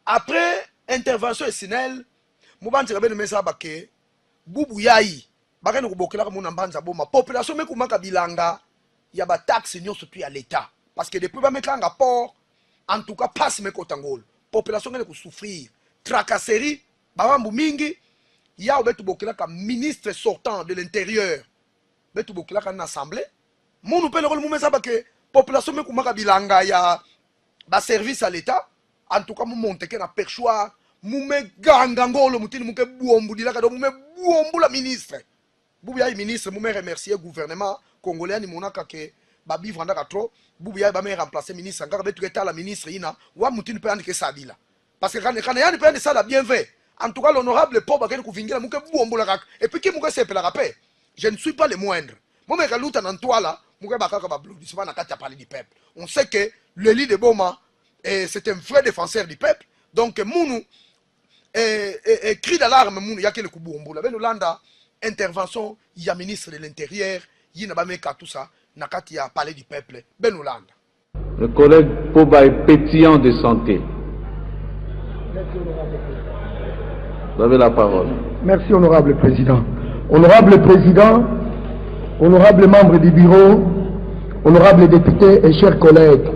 Après intervention SNL, Moubanti Rabé nommé ça Baké, Boubou Yaï, Baké no Bokela comme on banza boma. Population me kumaka bilanga, y a ba taxe nyon surtout à l'État. Parce que depuis ba mettre un rapport, en tout cas passe me kotangol. Population ne ko souffrir. Tracasserie, Babambu Mingi, y a Obetu Bokela comme ministre sortant de l'Intérieur. Betu Bokela comme assemblée. Mon nous peut le rôle moumé ça Baké, population me kumaka bilanga, y a ba service à l'État. En tout cas, je monte na perchoir, je me gangangolo, je me bouombu, je me bouombu la ministre. Boubia ministre, je me remercier le gouvernement congolais, ni monaka ke babi vranda trop. Boubia ba me remplacer ministre, encore avec tout la ministre ina, wa mutini pe andike ça là. Parce que quand yani pe ça la bien fait. En tout cas, l'honorable pauvre bakeni kuvingila, je me bouombu la kak. Et puis qui me sepe la rapé. Je ne suis pas le moindre. Moi me kaluta nan toi là, je me bakaka ba blodissement na kati parler du peuple. On sait que le lit de Boma c'est un vrai défenseur du peuple. Donc, Mounou, cri d'alarme, Mounou, il y a que le Koubou la Benolanda, intervention, il y a ministre de l'Intérieur, il y a Bameka, tout ça, Nakati a parlé du peuple, Benolanda. Le collègue Poba est pétillant de santé. Vous avez la parole. Merci, honorable président. Honorable président, honorable membre du bureau, honorable député et chers collègues,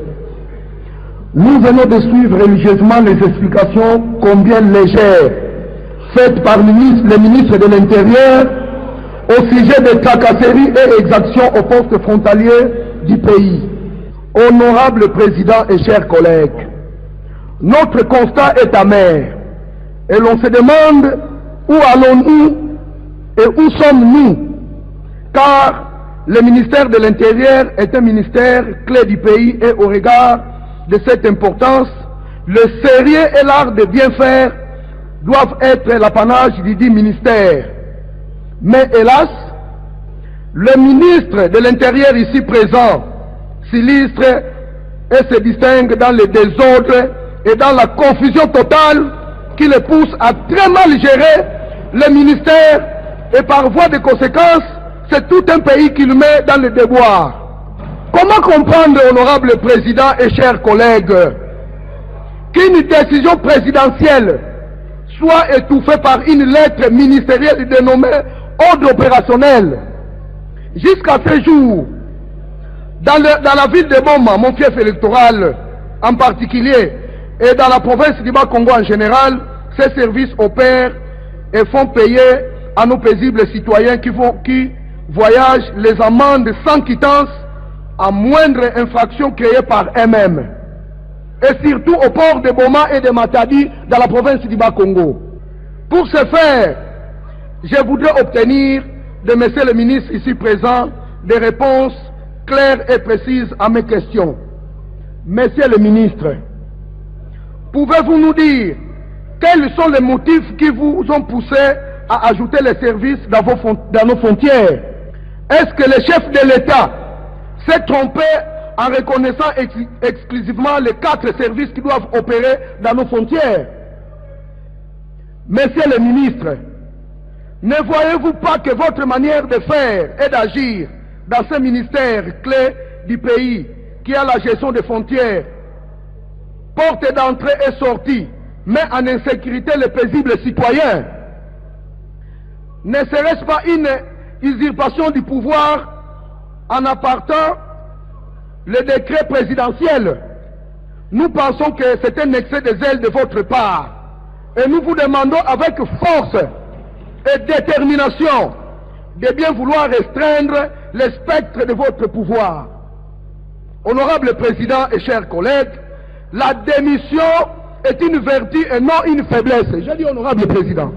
nous venons de suivre religieusement les explications combien légères faites par le ministre de l'Intérieur au sujet des tracasseries et exactions aux postes frontaliers du pays. Honorable président et chers collègues, notre constat est amer et l'on se demande où allons-nous et où sommes-nous, car le ministère de l'Intérieur est un ministère clé du pays et au regard de cette importance, le sérieux et l'art de bien faire doivent être l'apanage du dit ministère. Mais hélas, le ministre de l'Intérieur ici présent s'illustre et se distingue dans le désordre et dans la confusion totale qui le pousse à très mal gérer le ministère et par voie de conséquence, c'est tout un pays qui le met dans le déboire. Comment comprendre, honorable président et chers collègues, qu'une décision présidentielle soit étouffée par une lettre ministérielle dénommée ordre opérationnel? Jusqu'à ce jour, dans la ville de Boma, mon fief électoral en particulier, et dans la province du Bas-Congo en général, ces services opèrent et font payer à nos paisibles citoyens qui voyagent les amendes sans quittance à moindre infraction créée par eux-mêmes, et surtout au port de Boma et de Matadi dans la province du Bas-Congo. Pour ce faire, je voudrais obtenir de monsieur le ministre ici présent des réponses claires et précises à mes questions. Monsieur le ministre, pouvez-vous nous dire quels sont les motifs qui vous ont poussé à ajouter les services dans nos frontières? Est-ce que le chef de l'État s'est trompé en reconnaissant exclusivement les 4 services qui doivent opérer dans nos frontières? Monsieur le ministre, ne voyez-vous pas que votre manière de faire et d'agir dans ce ministère clé du pays qui a la gestion des frontières, porte d'entrée et sortie, met en insécurité les paisibles citoyens? Ne serait-ce pas une usurpation du pouvoir en appartant le décret présidentiel? Nous pensons que c'est un excès de zèle de votre part et nous vous demandons avec force et détermination de bien vouloir restreindre le spectre de votre pouvoir. Honorable président et chers collègues, la démission est une vertu et non une faiblesse. J'ai dit honorable président.